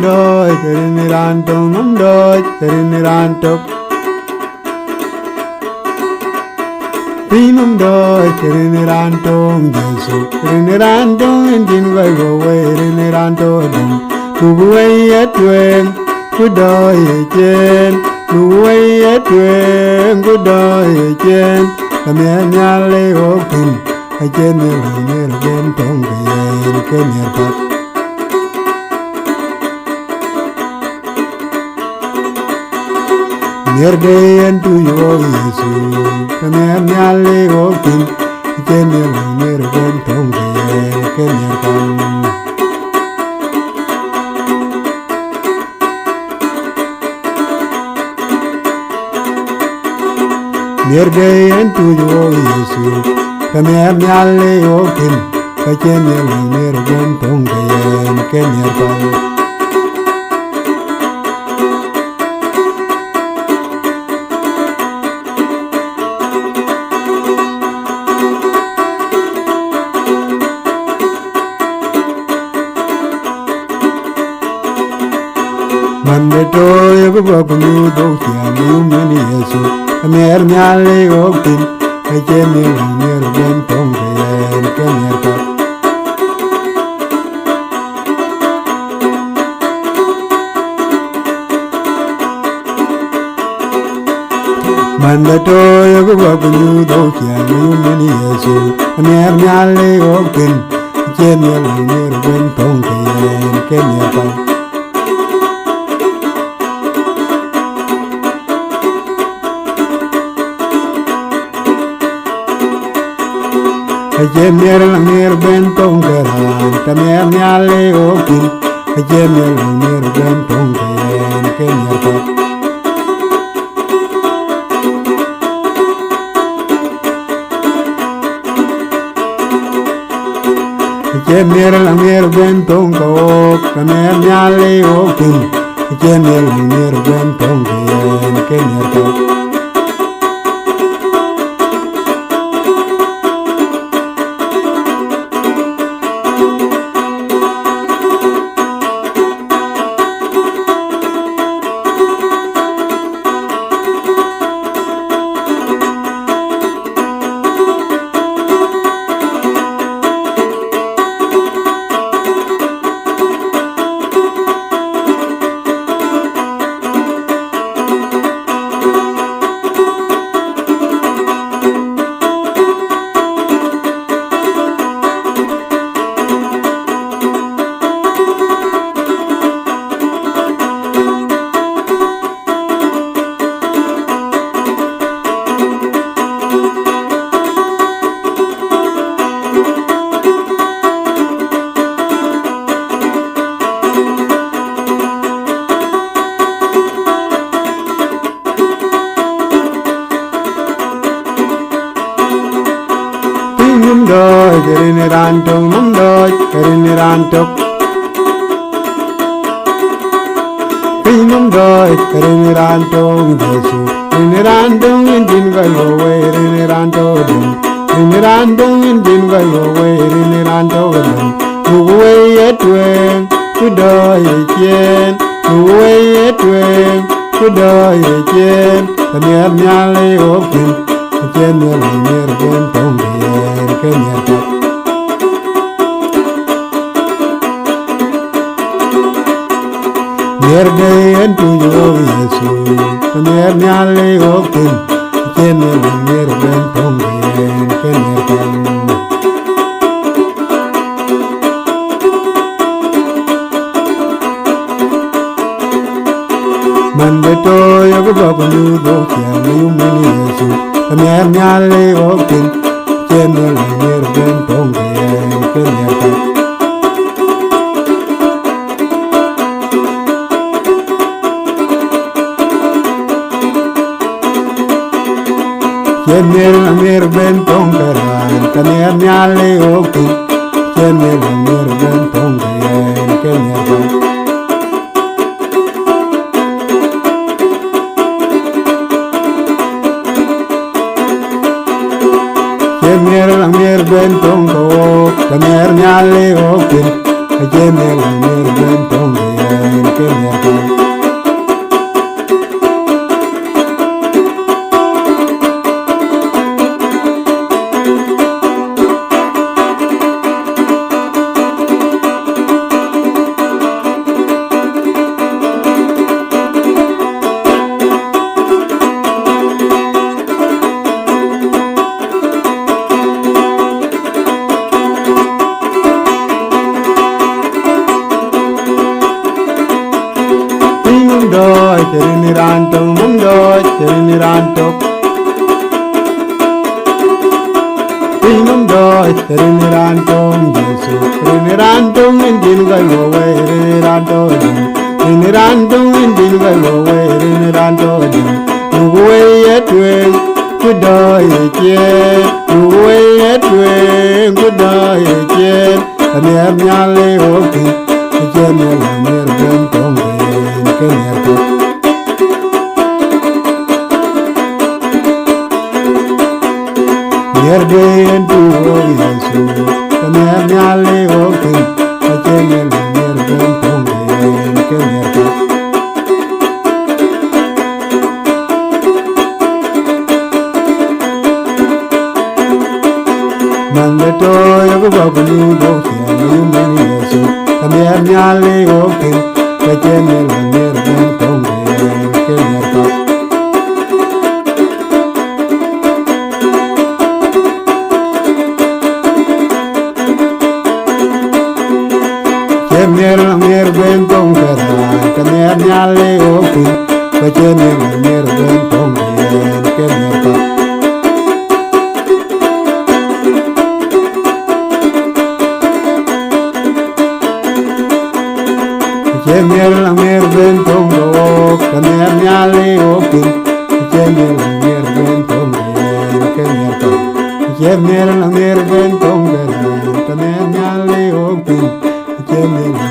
doi rinirantong num doi rinirantong Pinum doi rinirantong Jesu rinirantong indin vai go we rinirantong Kubuai etwen kudoi chen Kubuai etwen kudoi chen Kamianyale okin Achen nir bentong kaya kenir pat Nirdayan tu yo Yesu Kamianyale okin Achen nir bentong kaya kenir pat Nirdayan tu yo Yesu Kamianyale okin Achen nir bentong kaya kenir pat Mandeto yogo bakunu dokya mumani Yesu Kamianyale okin Achen nir bentong kaya kenir pat Mandato yogo bakunu dokya mumani Yesu Kamianyale okin Achen nir bentong kaya kenir pat Achen nir bentong kaya Kamianyale okin Achen nir bentong kaya kenir pat Achen nir bentong kaya Kamianyale okin Achen nir bentong kaya kenir pat Doi rinirantong num doi rinirantong Pinum doi rinirantong Jesu rinirantong indin gayo we rinirantong Rinirantong indin gayo we rinirantong Nuwe etwen kudoi chen Nuwe etwen kudoi chen Kamianyale okin Achen nir bentong kaya kenir pat Nirdayan tu yo Yesu Kamianyale okin Achen nir bentong kaya kenir pat Mandato yogo bakunu dokya mumani Yesu Kamianyale okin Achen nir bentong kaya kenir pat Achen nir bentong kaya Kamianyale okin Achen nir bentong kaya kenir pat Nir bentong ko Kamianyale okin Achen nir bentong kaya nerko Doi terini ranto doi terini ranto doi terini ranto Yesu terini ranto indin galo we terini ranto terini ranto indin galo we terini ranto Uwe yetwe kudoi ye Uwe yetwe kudoi ye Anier nyale oki Jene la mer ben tonge Kenyerko Yerden tu Yesu Kener nyale oki Jene la mer ben tonge Kenyerko Mandato yago bakulu doki Ayumeni Yesu Kener nyale oki Jene la mer ben tonge Kenyerko Kener la mer ben tonge Kener nyale oki Jene la mer ben tonge Kenyerko Kener la mer ben tongo Kener nyale oki Kener la mer ben tongo Kenyerko Kener la mer ben tongo Kener nyale oki Kener